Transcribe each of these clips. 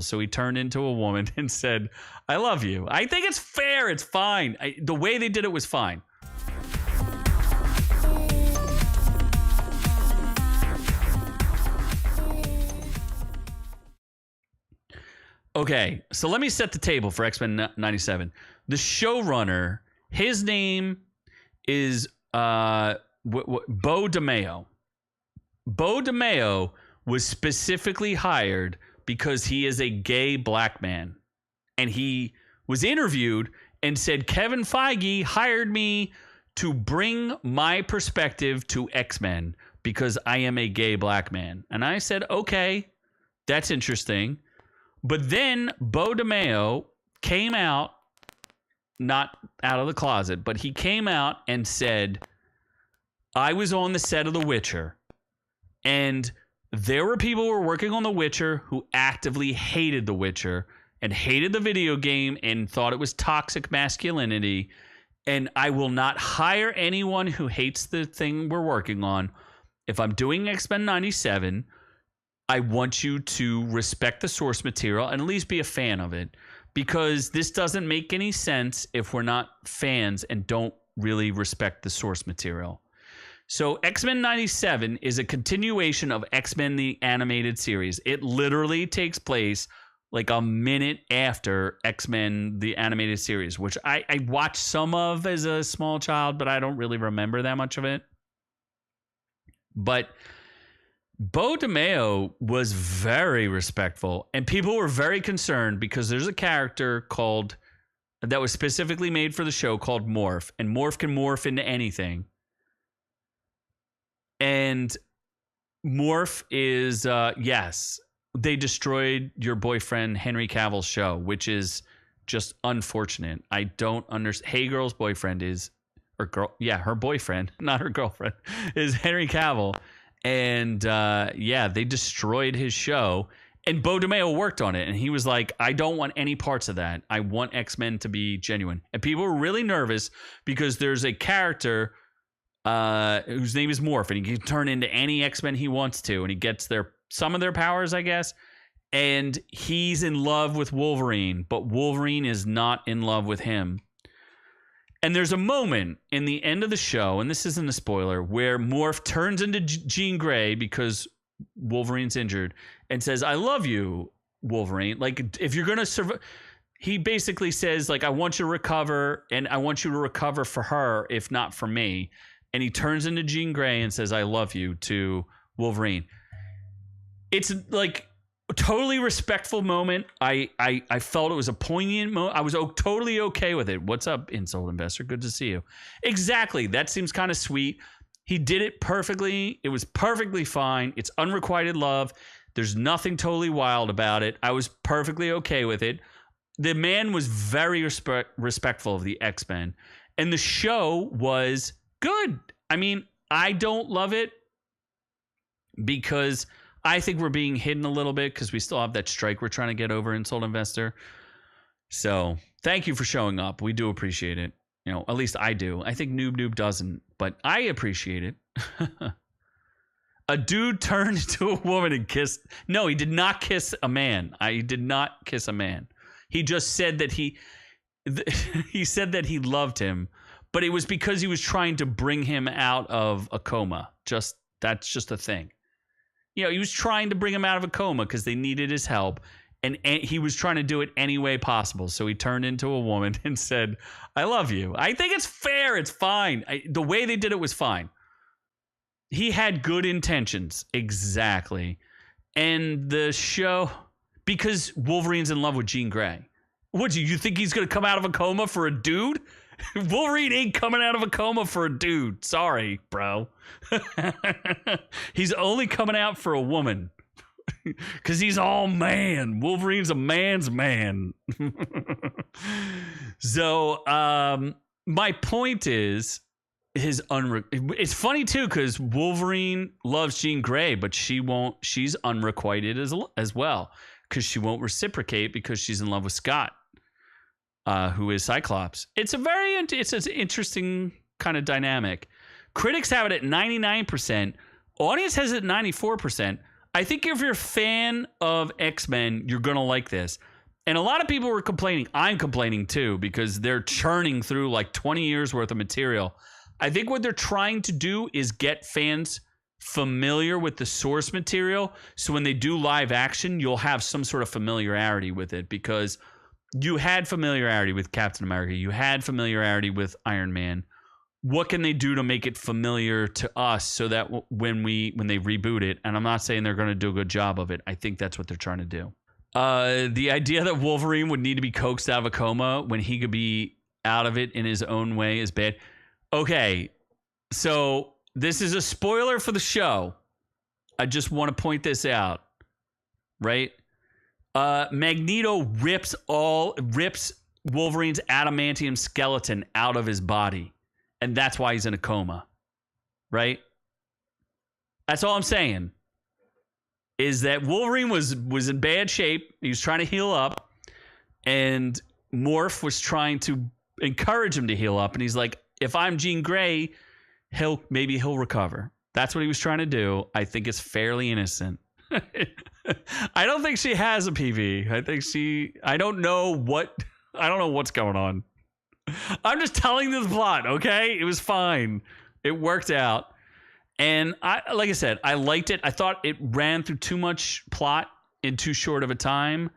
So he turned into a woman and said, I love you. I think it's fair. It's fine. The way they did it was fine. Okay, so let me set the table for X-Men 97. The showrunner, his name is Beau DeMayo. Beau DeMayo was specifically hired because he is a gay black man. And he was interviewed and said, Kevin Feige hired me to bring my perspective to X-Men because I am a gay black man. And I said, okay, that's interesting. But then Beau DeMayo came out, not out of the closet, but he came out and said, I was on the set of The Witcher, and there were people who were working on The Witcher who actively hated The Witcher and hated the video game and thought it was toxic masculinity. And I will not hire anyone who hates the thing we're working on. If I'm doing X-Men 97, I want you to respect the source material and at least be a fan of it, because this doesn't make any sense if we're not fans and don't really respect the source material. So X-Men 97 is a continuation of X-Men the animated series. It literally takes place like a minute after X-Men the animated series, which I watched some of as a small child, but I don't really remember that much of it. But Beau DeMayo was very respectful, and people were very concerned because there's a character that was specifically made for the show called Morph, and Morph can morph into anything. And Morph is, yes, they destroyed your boyfriend Henry Cavill's show, which is just unfortunate. I don't understand. Hey Girl's boyfriend is, or girl, yeah, her boyfriend, not her girlfriend, is Henry Cavill. And yeah, they destroyed his show. And Beau DeMayo worked on it. And he was like, I don't want any parts of that. I want X-Men to be genuine. And people were really nervous because there's a character whose name is Morph. And he can turn into any X-Men he wants to. And he gets some of their powers, I guess. And he's in love with Wolverine. But Wolverine is not in love with him. And there's a moment in the end of the show, and this isn't a spoiler, where Morph turns into Jean Grey because Wolverine's injured and says, I love you, Wolverine. Like, if you're going to survive, he basically says, like, I want you to recover, and I want you to recover for her, if not for me. And he turns into Jean Grey and says, I love you to Wolverine. It's like a totally respectful moment. I felt it was a poignant moment. I was totally okay with it. What's up, Insult Investor? Good to see you. Exactly. That seems kind of sweet. He did it perfectly. It was perfectly fine. It's unrequited love. There's nothing totally wild about it. I was perfectly okay with it. The man was very respectful of the X-Men. And the show was good. I mean, I don't love it because I think we're being hidden a little bit because we still have that strike we're trying to get over, Insult Investor. So thank you for showing up. We do appreciate it. You know, at least I do. I think Noob doesn't, but I appreciate it. A dude turned into a woman and kissed. No, he did not kiss a man. He did not kiss a man. He just said that he said that he loved him, but it was because he was trying to bring him out of a coma. That's just a thing. You know, he was trying to bring him out of a coma because they needed his help. And he was trying to do it any way possible. So he turned into a woman and said, I love you. I think it's fair. It's fine. The way they did it was fine. He had good intentions. Exactly. And the show, because Wolverine's in love with Jean Grey. What, do you think he's going to come out of a coma for a dude? Wolverine ain't coming out of a coma for a dude. Sorry, bro. He's only coming out for a woman. Because he's all man. Wolverine's a man's man. So, my point is, it's funny too, because Wolverine loves Jean Grey, but she's unrequited as well. Because she won't reciprocate because she's in love with Scott. Who is Cyclops. It's an interesting kind of dynamic. Critics have it at 99%. Audience has it at 94%. I think if you're a fan of X-Men, you're going to like this. And a lot of people were complaining. I'm complaining too, because they're churning through like 20 years worth of material. I think what they're trying to do is get fans familiar with the source material. So when they do live action, you'll have some sort of familiarity with it, because you had familiarity with Captain America. You had familiarity with Iron Man. What can they do to make it familiar to us so that when they reboot it, and I'm not saying they're going to do a good job of it, I think that's what they're trying to do. The idea that Wolverine would need to be coaxed out of a coma when he could be out of it in his own way is bad. Okay, so this is a spoiler for the show. I just want to point this out, right? Magneto rips Wolverine's adamantium skeleton out of his body, and that's why he's in a coma, right? That's all I'm saying. Is that Wolverine was in bad shape. He was trying to heal up, and Morph was trying to encourage him to heal up. And he's like, if I'm Jean Grey, maybe he'll recover. That's what he was trying to do. I think it's fairly innocent. I don't think she has a PV. I don't know what's going on. I'm just telling this plot, okay? It was fine. It worked out. And like I said, I liked it. I thought it ran through too much plot in too short of a time,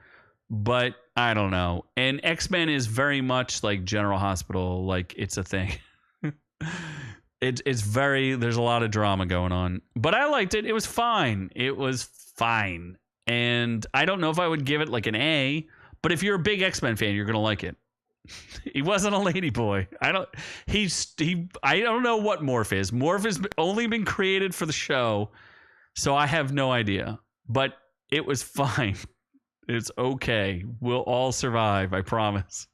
but I don't know. And X-Men is very much like General Hospital, like it's a thing. It's there's a lot of drama going on, but I liked it. It was fine. And I don't know if I would give it like an A, but if you're a big X-Men fan, you're going to like it. He wasn't a ladyboy. I don't know what Morph is. Morph has only been created for the show, so I have no idea. But it was fine. It's okay. We'll all survive, I promise.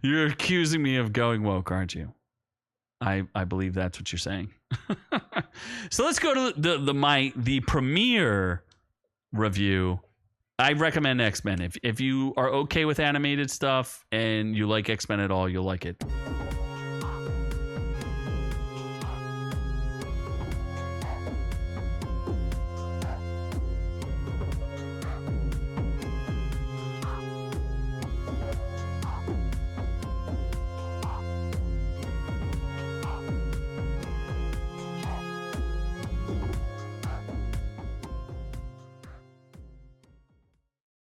You're accusing me of going woke, aren't you? I believe that's what you're saying. So let's go to the premiere review. I recommend X-Men. If you are okay with animated stuff and you like X-Men at all, you'll like it.